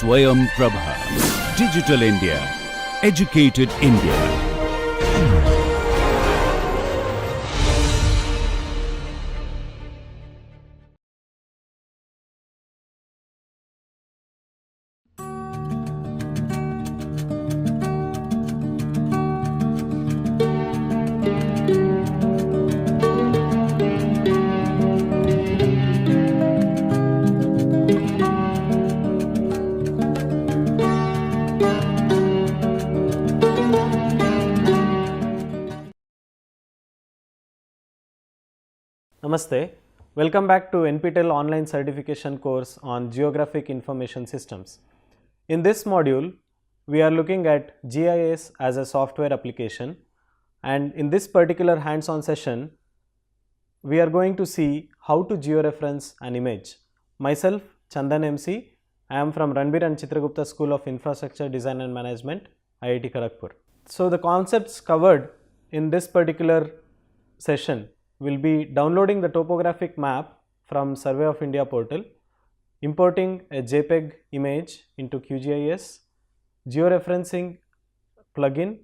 Swayam Prabha. Digital India. Educated India. Namaste. Welcome back to NPTEL online certification course on Geographic Information Systems. In this module, we are looking at GIS as a software application, and in this particular hands-on session, we are going to see how to georeference an image. Myself, Chandan MC, I am from Ranbir and Chitragupta School of Infrastructure Design and Management, IIT Kharagpur. So the concepts covered in this particular session will be downloading the topographic map from Survey of India portal, importing a JPEG image into QGIS, georeferencing plugin,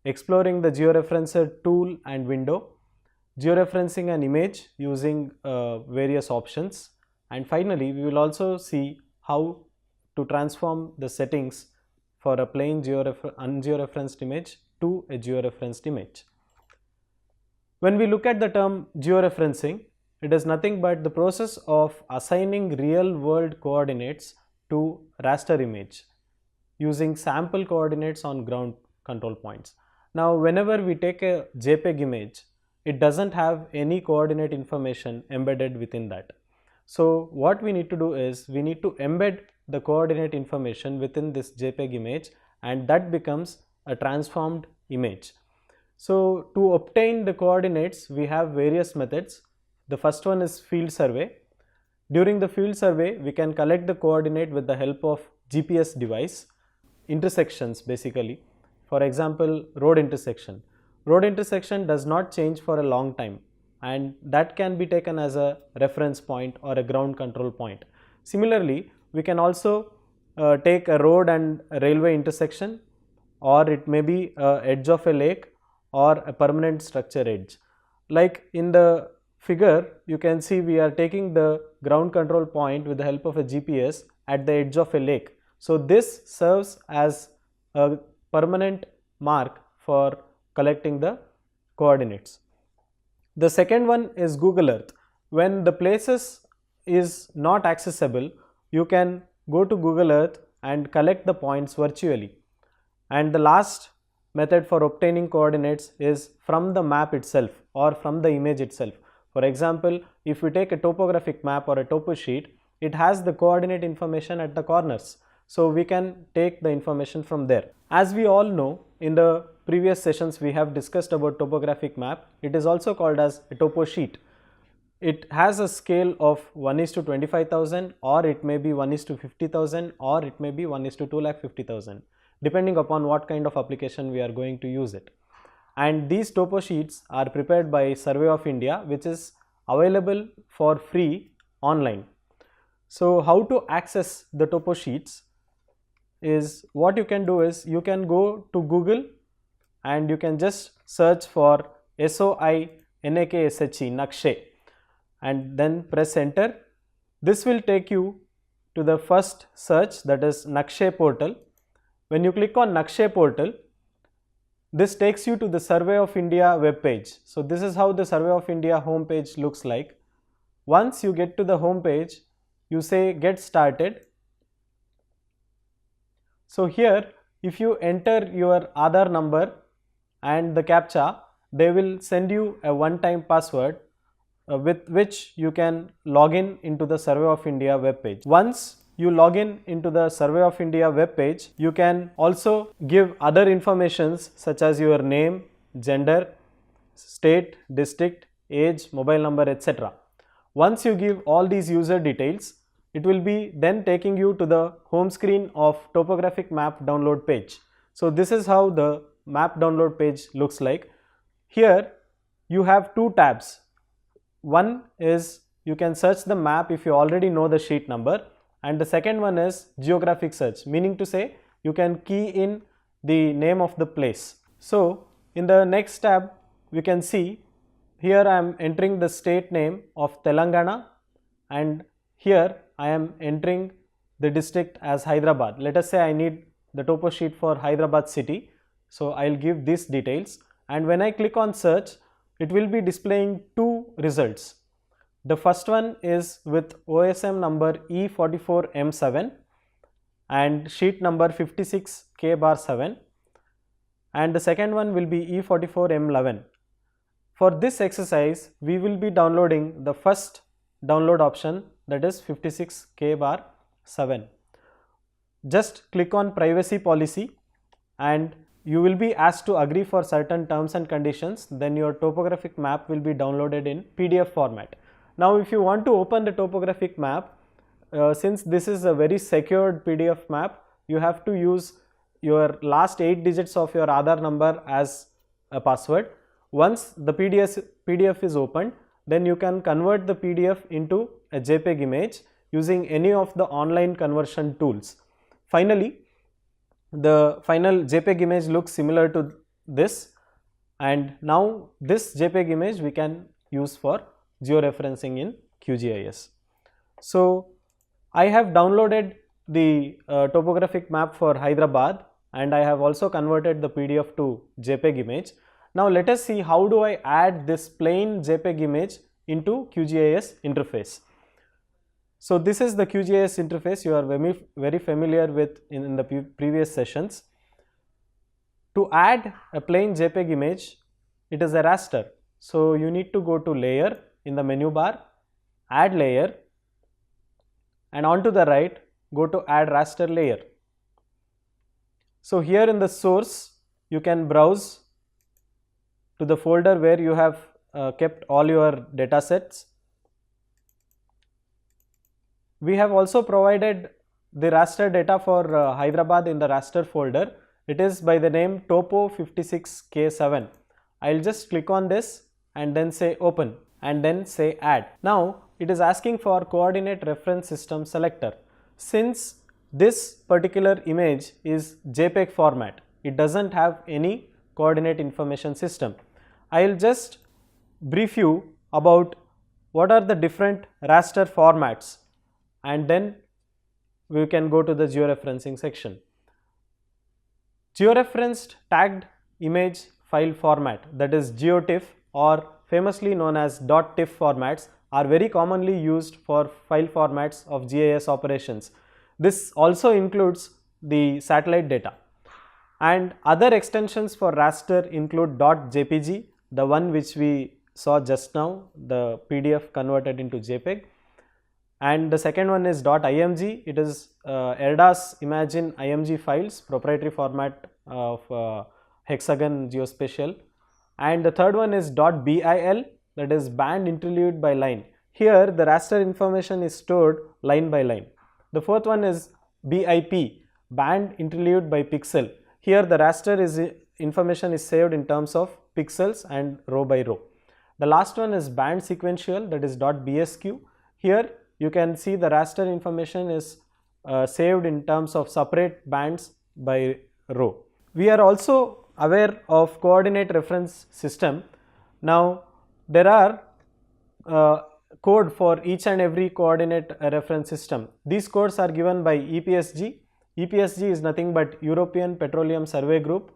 exploring the georeferencer tool and window, georeferencing an image using various options, and finally we will also see how to transform the settings for a plain ungeoreferenced image to a georeferenced image. When we look at the term georeferencing, it is nothing but the process of assigning real world coordinates to raster image using sample coordinates on ground control points. Now, whenever we take a JPEG image, it doesn't have any coordinate information embedded within that. So, what we need to do is we need to embed the coordinate information within this JPEG image, and that becomes a transformed image. So, to obtain the coordinates, we have various methods. The first one is field survey. During the field survey, we can collect the coordinate with the help of GPS device, intersections basically. For example, road intersection. Road intersection does not change for a long time, and that can be taken as a reference point or a ground control point. Similarly, we can also take a road and a railway intersection, or it may be an edge of a lake or a permanent structure edge. Like in the figure, you can see we are taking the ground control point with the help of a GPS at the edge of a lake. So this serves as a permanent mark for collecting the coordinates. The second one is Google Earth. When the places is not accessible, you can go to Google Earth and collect the points virtually. And the last method for obtaining coordinates is from the map itself or from the image itself. For example, if we take a topographic map or a topo sheet, it has the coordinate information at the corners. So we can take the information from there. As we all know, in the previous sessions we have discussed about topographic map. It is also called as a topo sheet. It has a scale of 1:25,000, or it may be 1:50,000, or it may be 1:250,000. Depending upon what kind of application we are going to use it. And these topo sheets are prepared by Survey of India, which is available for free online. So how to access the topo sheets is, what you can do is you can go to Google and you can just search for SOINAKSHE, Nakshe, and then press enter. This will take you to the first search, that is Nakshe portal. When you click on Nakshe portal, this takes you to the Survey of India web page. So this is how the Survey of India home page looks like. Once you get to the home page, you say get started. So here, if you enter your Aadhaar number and the CAPTCHA, they will send you a one-time password with which you can log in into the Survey of India web page. Once you log in into the Survey of India web page, you can also give other informations such as your name, gender, state, district, age, mobile number, etc. Once you give all these user details, it will be then taking you to the home screen of topographic map download page. So this is how the map download page looks like. Here you have two tabs. One is you can search the map if you already know the sheet number, and the second one is geographic search, meaning to say you can key in the name of the place. So in the next tab we can see here I am entering the state name of Telangana, and here I am entering the district as Hyderabad. Let us say I need the topo sheet for Hyderabad city, so I will give these details, and when I click on search it will be displaying two results. The first one is with OSM number E44M7 and sheet number 56K/7, and the second one will be E44M11. For this exercise we will be downloading the first download option, that is 56K/7. Just click on privacy policy and you will be asked to agree for certain terms and conditions, then your topographic map will be downloaded in PDF format. Now if you want to open the topographic map, since this is a very secured PDF map, you have to use your last 8 digits of your Aadhaar number as a password. Once the PDF is opened, then you can convert the PDF into a JPEG image using any of the online conversion tools. Finally, the final JPEG image looks similar to this, and now this JPEG image we can use for georeferencing in QGIS. So I have downloaded the topographic map for Hyderabad, and I have also converted the PDF to JPEG image. Now let us see how do I add this plain JPEG image into QGIS interface. So this is the QGIS interface you are very familiar with in the previous sessions. To add a plain JPEG image, it is a raster. So you need to go to layer in the menu bar, add layer, and on to the right go to add raster layer. So here in the source you can browse to the folder where you have kept all your data sets. We have also provided the raster data for Hyderabad in the raster folder. It is by the name topo56k7. I will just click on this and then say open and then say add. Now it is asking for coordinate reference system selector. Since this particular image is JPEG format, it does not have any coordinate information system. I will just brief you about what are the different raster formats, and then we can go to the georeferencing section. Georeferenced tagged image file format, that is GeoTIFF, or famously known as .tiff formats, are very commonly used for file formats of GIS operations. This also includes the satellite data, and other extensions for raster include .jpg, the one which we saw just now, the PDF converted into JPEG, and the second one is .img. It is ERDA's Imagine IMG files, proprietary format of hexagon geospatial, and the third one is .bil, that is band interleaved by line. Here the raster information is stored line by line. The fourth one is BIP, band interleaved by pixel. Here the raster information is saved in terms of pixels and row by row. The last one is band sequential, that is .bsq. Here you can see the raster information is saved in terms of separate bands by row. We are also aware of coordinate reference system. Now there are code for each and every coordinate reference system. These codes are given by EPSG. EPSG is nothing but European Petroleum Survey Group.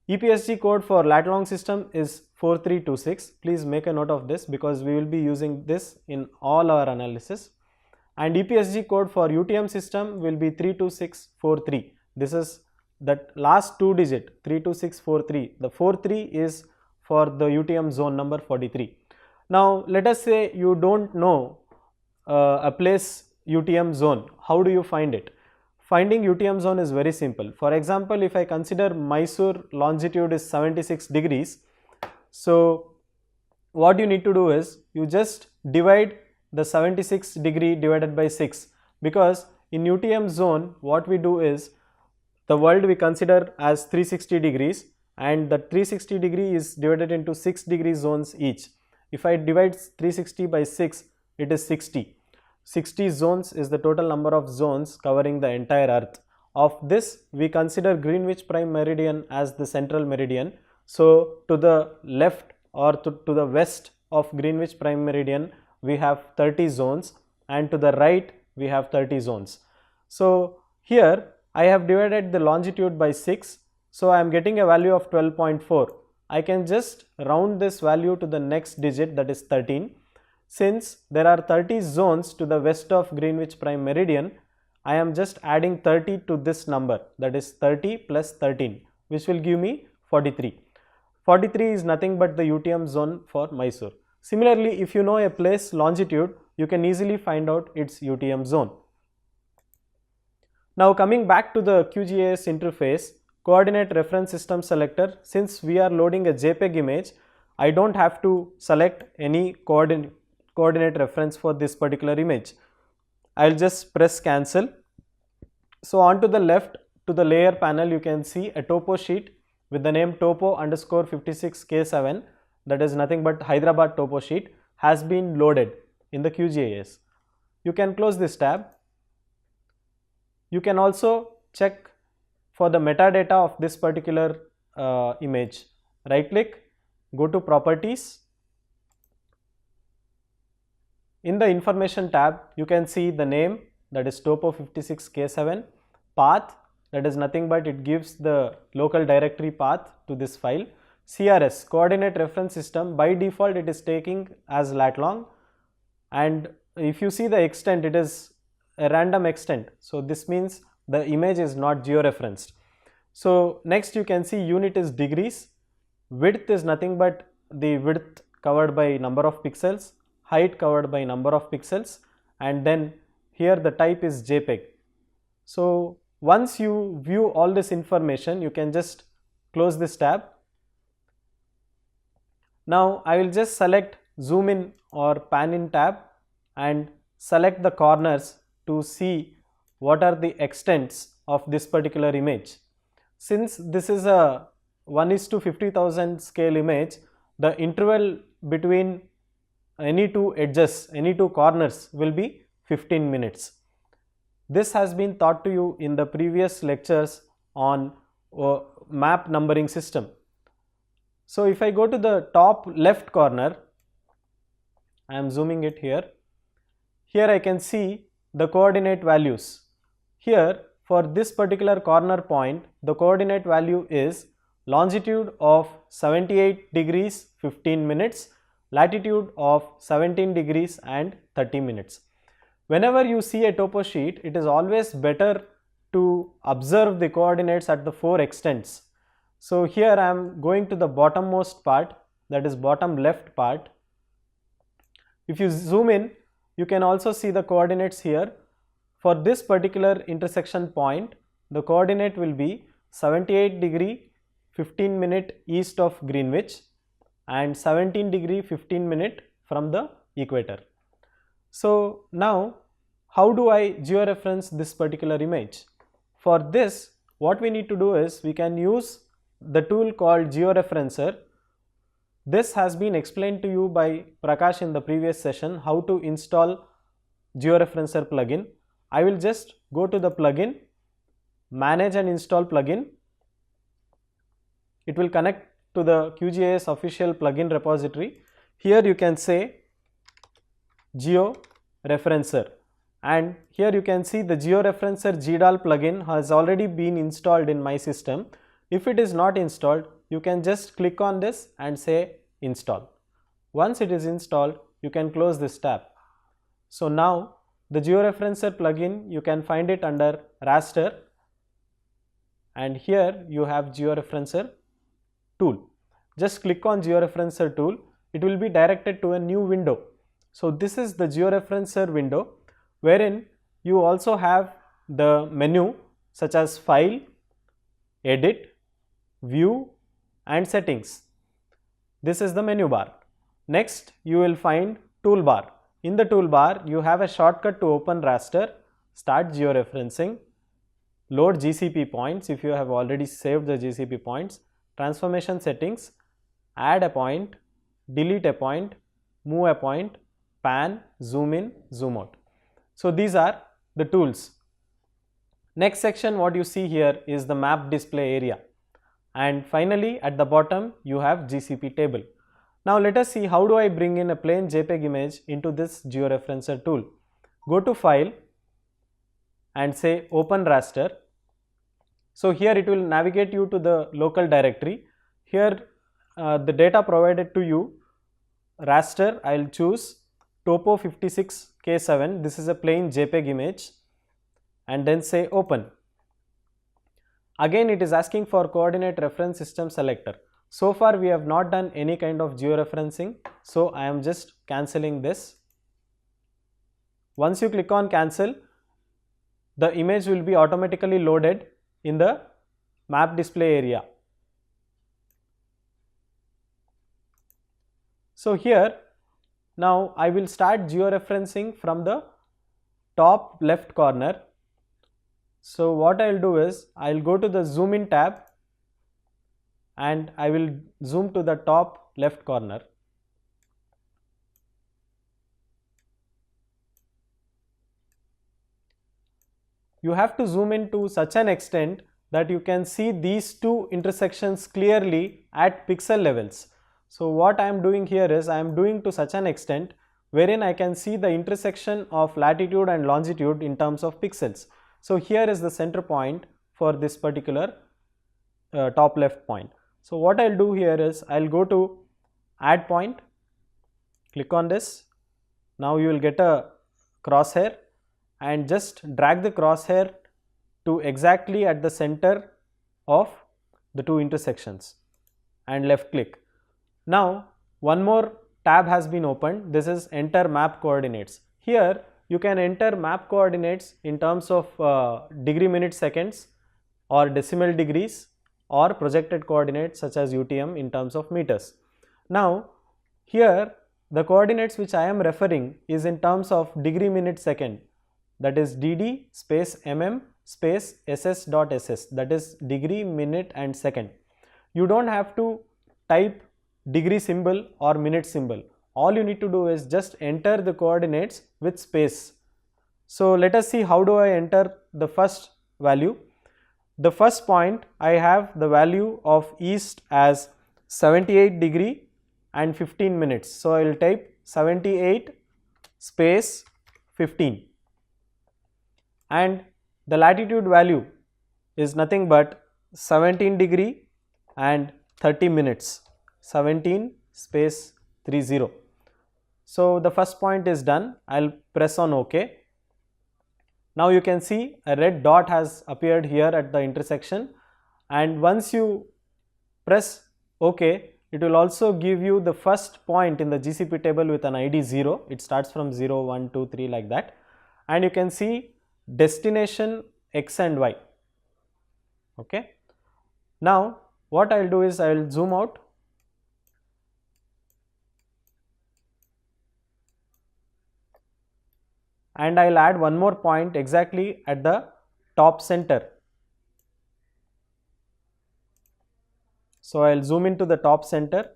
EPSG code for lat long system is 4326. Please make a note of this because we will be using this in all our analysis. And EPSG code for UTM system will be 32643. This is that last 2 digit 32643. The 43 is for the UTM zone number 43. Now let us say you don't know a place UTM zone. How do you find it? Finding UTM zone is very simple. For example, if I consider Mysore longitude is 76 degrees, so what you need to do is you just divide the 76 degree divided by 6, because in UTM zone what we do is the world we consider as 360 degrees, and the 360 degree is divided into 6 degree zones each. If I divide 360 by 6, it is 60. 60 zones is the total number of zones covering the entire earth. Of this, we consider Greenwich prime meridian as the central meridian. So to the left or to the west of Greenwich prime meridian, we have 30 zones, and to the right we have 30 zones. So here I have divided the longitude by 6, so I am getting a value of 12.4. I can just round this value to the next digit, that is 13. Since there are 30 zones to the west of Greenwich prime meridian, I am just adding 30 to this number, that is 30 plus 13, which will give me 43. 43 is nothing but the UTM zone for Mysore. Similarly, if you know a place longitude, you can easily find out its UTM zone. Now coming back to the QGIS interface, coordinate reference system selector, since we are loading a JPEG image, I don't have to select any coordinate reference for this particular image. I'll just press cancel. So on to the left to the layer panel, you can see a topo sheet with the name topo_56K7, that is nothing but Hyderabad topo sheet, has been loaded in the QGIS. You can close this tab. You can also check for the metadata of this particular image. Right click, go to properties. In the information tab, you can see the name, that is topo56K7, path, that is nothing but it gives the local directory path to this file. CRS, coordinate reference system, by default it is taking as lat long, and if you see the extent, it is a random extent, so this means the image is not georeferenced. So next you can see unit is degrees, width is nothing but the width covered by number of pixels, height covered by number of pixels, and then here the type is JPEG. So once you view all this information, you can just close this tab. Now I will just select zoom in or pan in tab and select the corners to see what are the extents of this particular image. Since this is a 1:50,000 scale image, the interval between any two edges, any two corners will be 15 minutes. This has been taught to you in the previous lectures on map numbering system. So if I go to the top left corner, I am zooming it here. Here I can see the coordinate values. Here for this particular corner point, the coordinate value is longitude of 78 degrees 15 minutes, latitude of 17 degrees and 30 minutes. Whenever you see a topo sheet, it is always better to observe the coordinates at the 4 extents. So here I am going to the bottommost part, that is bottom left part. If you zoom in, you can also see the coordinates here. For this particular intersection point, the coordinate will be 78 degree 15 minute east of Greenwich and 17 degree 15 minute from the equator. So now how do I georeference this particular image? For this, what we need to do is we can use the tool called Georeferencer. This has been explained to you by Prakash in the previous session, how to install Georeferencer plugin. I will just go to the plugin, manage and install plugin. It will connect to the QGIS official plugin repository. Here you can say Georeferencer, and here you can see the Georeferencer GDAL plugin has already been installed in my system. If it is not installed, you can just click on this and say install. Once it is installed, you can close this tab. So now the Georeferencer plugin, you can find it under raster, and here you have Georeferencer tool. Just click on Georeferencer tool, it will be directed to a new window. So this is the Georeferencer window, wherein you also have the menu such as file, edit, view and settings. This is the menu bar. Next you will find toolbar. In the toolbar you have a shortcut to open raster, start georeferencing, load GCP points if you have already saved the GCP points, transformation settings, add a point, delete a point, move a point, pan, zoom in, zoom out. So these are the tools. Next section what you see here is the map display area, and finally at the bottom you have GCP table. Now let us see how do I bring in a plain JPEG image into this georeferencer tool. Go to file and say open raster. So here it will navigate you to the local directory. Here the data provided to you, raster, I will choose topo 56k7, this is a plain JPEG image, and then say open. Again it is asking for coordinate reference system selector. So far we have not done any kind of georeferencing, so I am just cancelling this. Once you click on cancel, the image will be automatically loaded in the map display area. So here now I will start georeferencing from the top left corner. So what I will do is I will go to the zoom in tab and I will zoom to the top left corner. You have to zoom in to such an extent that you can see these two intersections clearly at pixel levels. So what I am doing here is I am doing to such an extent wherein I can see the intersection of latitude and longitude in terms of pixels. So here is the center point for this particular top left point. So what I will do here is I will go to add point, click on this. Now you will get a crosshair and just drag the crosshair to exactly at the center of the two intersections and left click. Now one more tab has been opened. This is enter map coordinates. Here you can enter map coordinates in terms of degree, minute, seconds, or decimal degrees, or projected coordinates such as UTM in terms of meters. Now here the coordinates which I am referring is in terms of degree, minute, second, that is DD space mm space ss dot ss, that is degree, minute and second. You don't have to type degree symbol or minute symbol. All you need to do is just enter the coordinates with space. So let us see how do I enter the first value. The first point I have the value of east as 78 degree and 15 minutes. So I will type 78 space 15, and the latitude value is nothing but 17 degree and 30 minutes, 17 space 30. So the first point is done. I will press on OK. Now you can see a red dot has appeared here at the intersection, and once you press OK, it will also give you the first point in the GCP table with an ID 0. It starts from 0, 1, 2, 3 like that, and you can see destination X and Y. Okay. Now what I will do is I will zoom out and I will add one more point exactly at the top center. So I will zoom into the top center.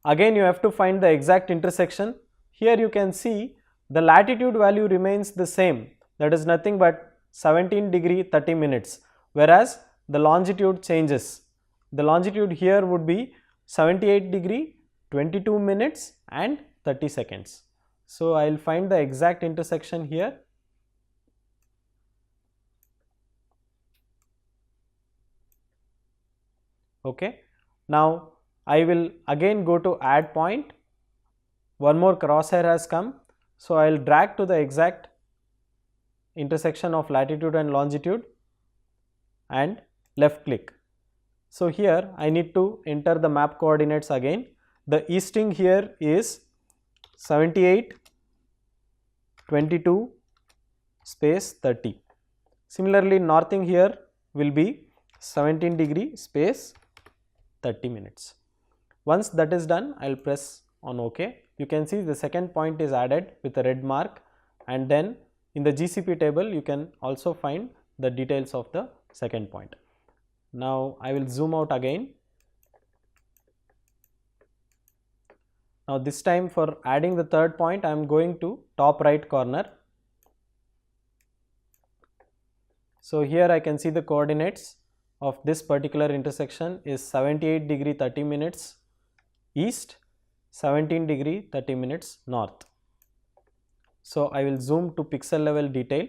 Again you have to find the exact intersection. Here you can see the latitude value remains the same, that is nothing but 17 degree 30 minutes, whereas the longitude changes. The longitude here would be 78 degree 22 minutes and 30 seconds. So I will find the exact intersection here. Okay. Now I will again go to add point. One more crosshair has come. So I will drag to the exact intersection of latitude and longitude and left click. So here I need to enter the map coordinates again. The easting here is 78 22 space 30. Similarly northing here will be 17 degree space 30 minutes. Once that is done, I will press on OK. You can see the second point is added with a red mark, and then in the GCP table you can also find the details of the second point. Now I will zoom out again. Now this time for adding the third point, I am going to top right corner. So here I can see the coordinates of this particular intersection is 78 degree 30 minutes east, 17 degree 30 minutes north. So I will zoom to pixel level detail.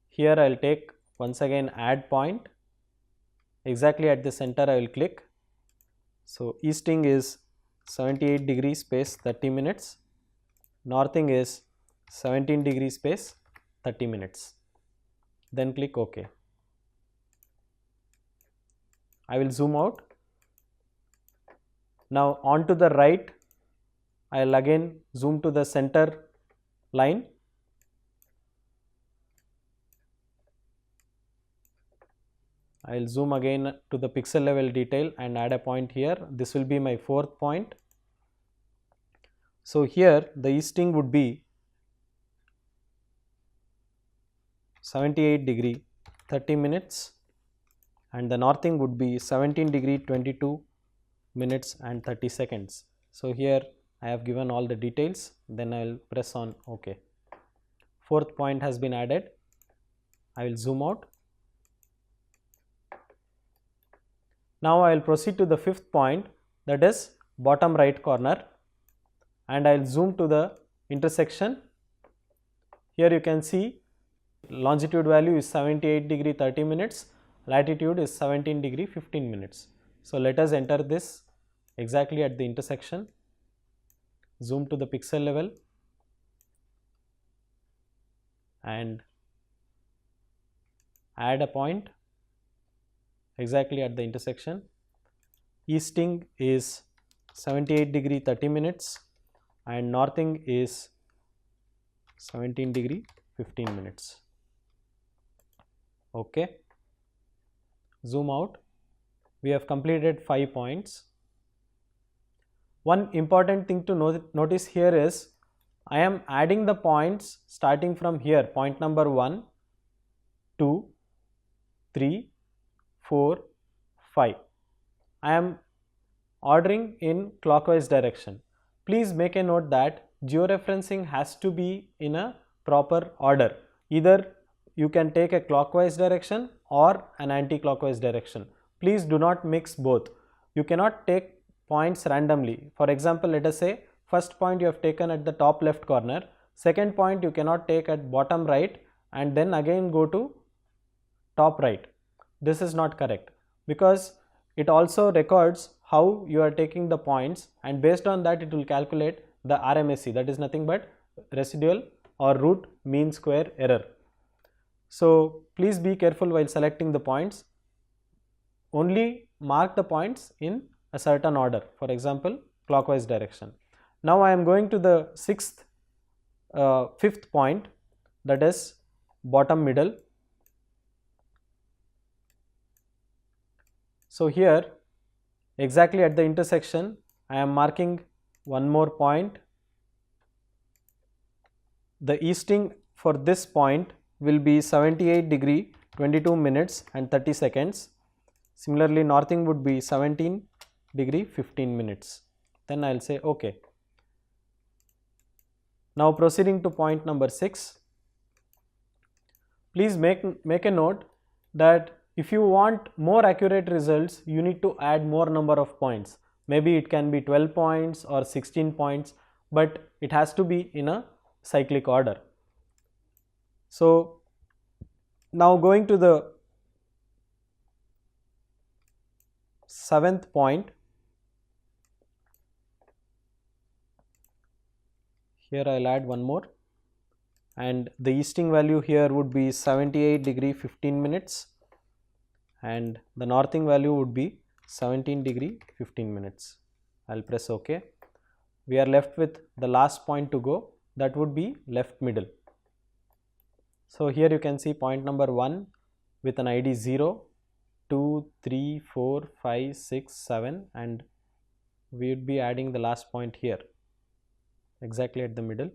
Here I will take once again add point. Exactly at the center I will click. So easting is 78 degree space 30 minutes, northing is 17 degree space 30 minutes. Then click OK. I will zoom out. Now on to the right, I will again zoom to the center line. I will zoom again to the pixel level detail and add a point here. This will be my fourth point. So here the easting would be 78 degree 30 minutes and the northing would be 17 degree 22 minutes and 30 seconds. So here I have given all the details, then I will press on OK. Fourth point has been added. I will zoom out. Now I will proceed to the fifth point, that is bottom right corner, and I will zoom to the intersection. Here you can see longitude value is 78 degree 30 minutes, latitude is 17 degree 15 minutes. So let us enter this exactly at the intersection. Zoom to the pixel level and add a point exactly at the intersection. Easting is 78 degree 30 minutes and northing is 17 degree 15 minutes. OK. Zoom out. We have completed 5 points. One important thing to notice here is I am adding the points starting from here, point number 1, 2, 3, 4, 5. I am ordering in clockwise direction. Please make a note that georeferencing has to be in a proper order. Either you can take a clockwise direction or an anti-clockwise direction. Please do not mix both. You cannot take points randomly. For example, let us say first point you have taken at the top left corner, second point you cannot take at bottom right and then again go to top right. This is not correct because it also records how you are taking the points and based on that it will calculate the RMSE, that is nothing but residual or root mean square error. So please be careful while selecting the points. Only mark the points in a certain order, for example clockwise direction. Now I am going to the fifth point, that is bottom middle. So here exactly at the intersection I am marking one more point. The easting for this point will be 78 degree 22 minutes and 30 seconds. Similarly northing would be 17 degree 15 minutes. Then I will say OK. Now proceeding to point number 6. Please make a note that if you want more accurate results, you need to add more number of points. Maybe it can be 12 points or 16 points, but it has to be in a cyclic order. So now going to the 7th point. Here I will add one more and the easting value here would be 78 degree 15 minutes and the northing value would be 17 degree 15 minutes. I will press OK. We are left with the last point to go, that would be left middle. So here you can see point number 1 with an ID 0, 2, 3, 4, 5, 6, 7 and we would be adding the last point here exactly at the middle.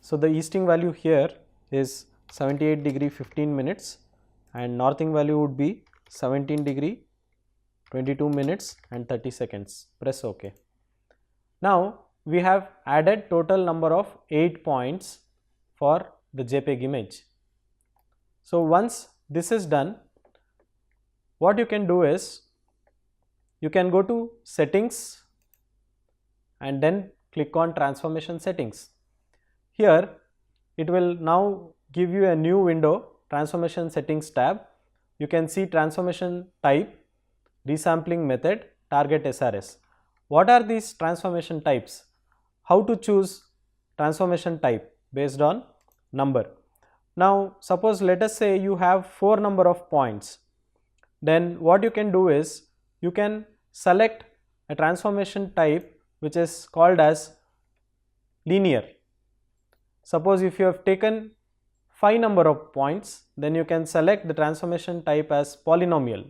So the easting value here is 78 degree 15 minutes and northing value would be 17 degree 22 minutes and 30 seconds. Press OK. Now we have added total number of 8 points for the JPEG image. So once this is done, what you can do is you can go to settings and then click on transformation settings. Here it will now give you a new window, transformation settings tab. You can see transformation type, resampling method, target SRS. What are these transformation types? How to choose transformation type based on number. Now suppose let us say you have 4 number of points. Then what you can do is you can select a transformation type which is called as linear. Suppose if you have taken 5 number of points, then you can select the transformation type as polynomial.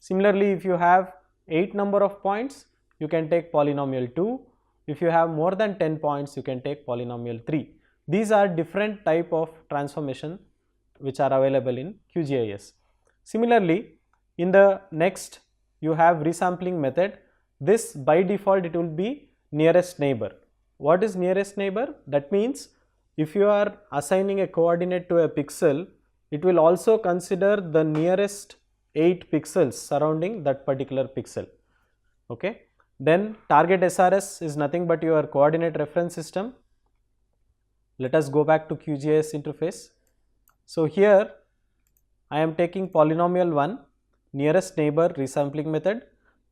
Similarly, if you have 8 number of points, you can take polynomial 2. If you have more than 10 points, you can take polynomial 3. These are different type of transformation which are available in QGIS. Similarly, in the next you have resampling method. This by default it will be nearest neighbor. What is nearest neighbor? That means if you are assigning a coordinate to a pixel, it will also consider the nearest 8 pixels surrounding that particular pixel. Okay. Then target SRS is nothing but your coordinate reference system. Let us go back to QGIS interface. So here I am taking polynomial 1, nearest neighbor resampling method.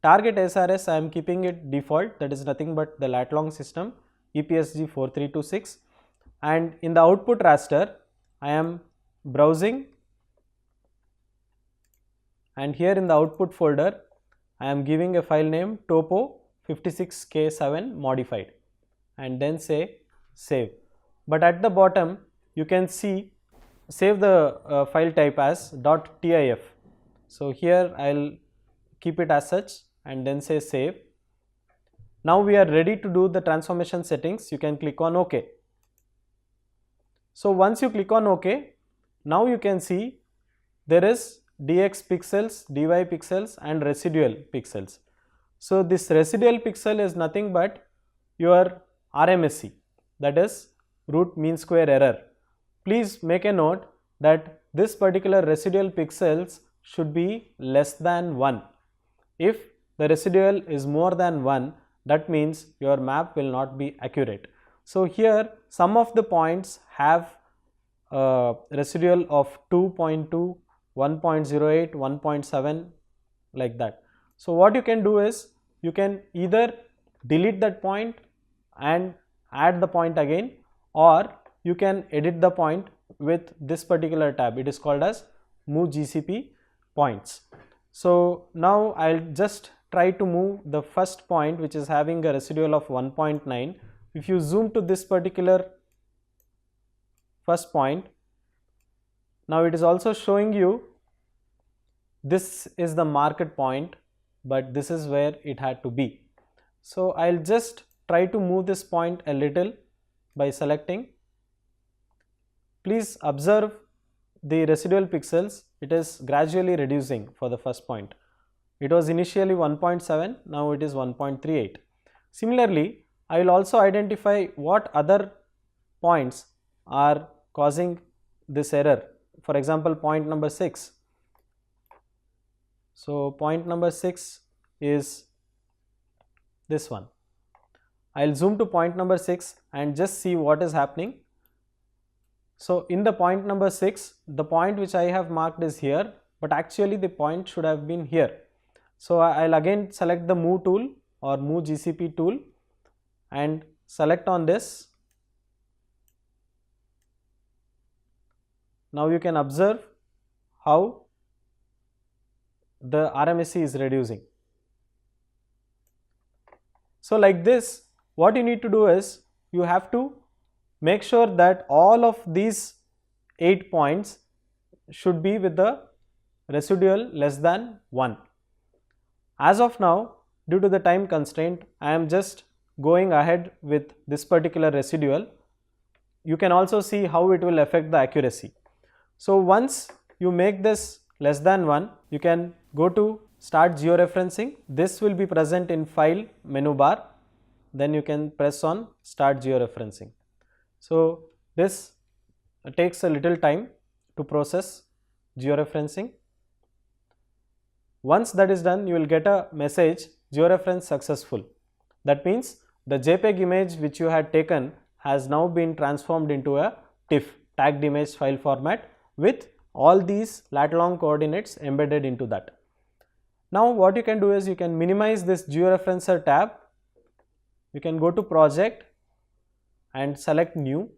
Target SRS I am keeping it default, that is nothing but the lat long system EPSG 4326, and in the output raster I am browsing, and here in the output folder I am giving a file name topo 56k7 modified and then say save. But at the bottom you can see save the file type as .tif. So here I will keep it as such and then say save. Now we are ready to do the transformation settings. You can click on OK. So once you click on OK, now you can see there is dx pixels, dy pixels and residual pixels. So this residual pixel is nothing but your RMSE, that is root mean square error. Please make a note that this particular residual pixels should be less than 1. If the residual is more than 1, that means your map will not be accurate. So here some of the points have residual of 2.2, 1.08, 1.7 like that. So what you can do is you can either delete that point and add the point again, or you can edit the point with this particular tab. It is called as move GCP points. So now I'll just try to move the first point which is having a residual of 1.9. If you zoom to this particular first point, now it is also showing you this is the marked point, but this is where it had to be. So I'll just try to move this point a little by selecting. Please observe the residual pixels, it is gradually reducing for the first point. It was initially 1.7, now it is 1.38. Similarly, I will also identify what other points are causing this error. For example, point number 6. So point number 6 is this one. I will zoom to point number 6 and just see what is happening. So in the point number 6, the point which I have marked is here, but actually the point should have been here. So I will again select the move tool or move GCP tool and select on this. Now you can observe how the RMSE is reducing. So like this, what you need to do is you have to make sure that all of these 8 points should be with the residual less than 1. As of now, due to the time constraint, I am just going ahead with this particular residual. You can also see how it will affect the accuracy. So once you make this less than 1, you can go to start georeferencing. This will be present in file menu bar. then you can press on start georeferencing. So this takes a little time to process georeferencing. Once that is done, you will get a message georeference successful. That means the JPEG image which you had taken has now been transformed into a TIFF, tagged image file format, with all these lat-long coordinates embedded into that. Now what you can do is you can minimize this georeferencer tab. You can go to project and select new.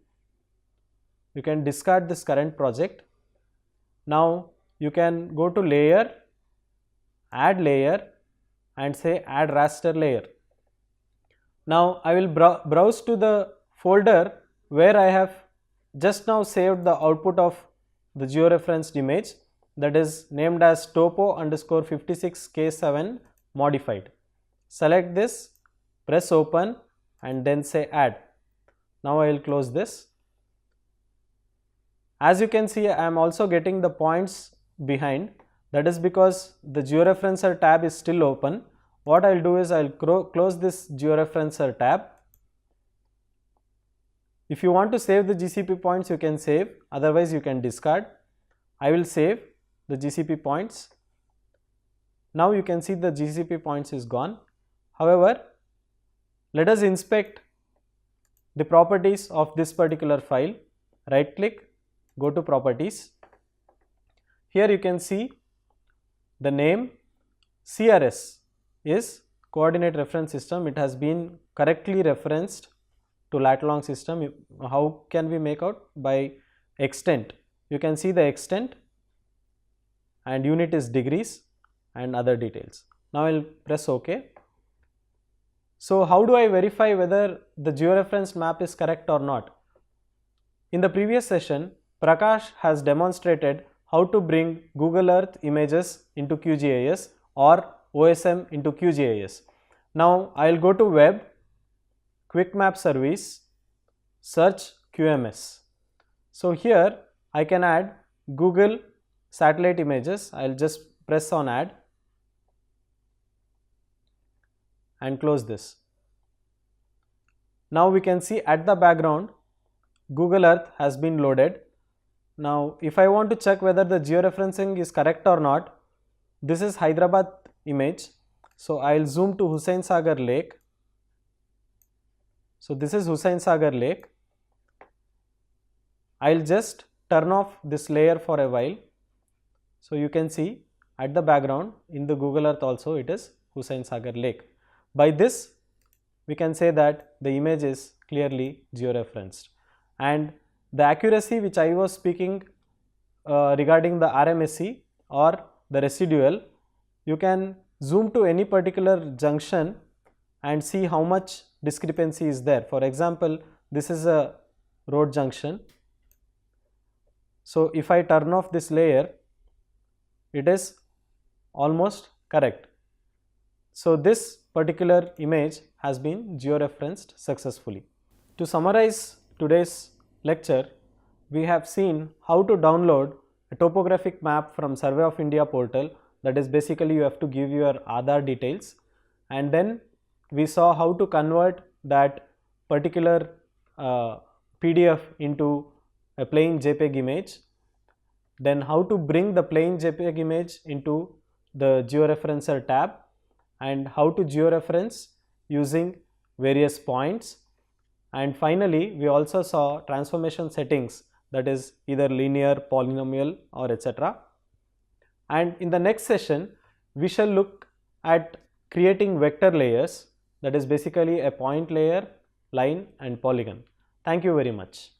You can discard this current project. Now you can go to layer, add layer and say add raster layer. Now I will browse to the folder where I have just now saved the output of the georeferenced image, that is named as topo_56k7 modified. Select this, press open and then say add. Now I will close this. As you can see, I am also getting the points behind. That is because the georeferencer tab is still open. What I will do is I will close this georeferencer tab. If you want to save the GCP points, you can save, otherwise you can discard. I will save the GCP points. Now you can see the GCP points is gone. However, let us inspect the properties of this particular file. Right click, go to properties. Here you can see the name CRS is coordinate reference system. It has been correctly referenced to lat-long system. How can we make out? By extent. You can see the extent and unit is degrees and other details. Now I will press OK. So how do I verify whether the georeferenced map is correct or not? In the previous session, Prakash has demonstrated how to bring Google Earth images into QGIS or OSM into QGIS. Now I will go to web, quick map service, search QMS. So here I can add Google satellite images. I will just press on add and close this. Now we can see at the background Google Earth has been loaded. Now if I want to check whether the georeferencing is correct or not, this is Hyderabad image. So I will zoom to Hussain Sagar Lake. So this is Hussain Sagar Lake. I will just turn off this layer for a while. So you can see at the background in the Google Earth also it is Hussain Sagar Lake. By this we can say that the image is clearly georeferenced, and the accuracy which I was speaking regarding the RMSE or the residual, you can zoom to any particular junction and see how much discrepancy is there. For example, this is a road junction. So if I turn off this layer, it is almost correct. So this particular image has been georeferenced successfully. To summarize today's lecture, we have seen how to download a topographic map from Survey of India portal. That is basically you have to give your Aadhaar details, and then we saw how to convert that particular PDF into a plain JPEG image, then how to bring the plain JPEG image into the georeferencer tab, and how to georeference using various points, and finally we also saw transformation settings, that is either linear, polynomial or etc. And in the next session we shall look at creating vector layers, that is basically a point layer, line and polygon. Thank you very much.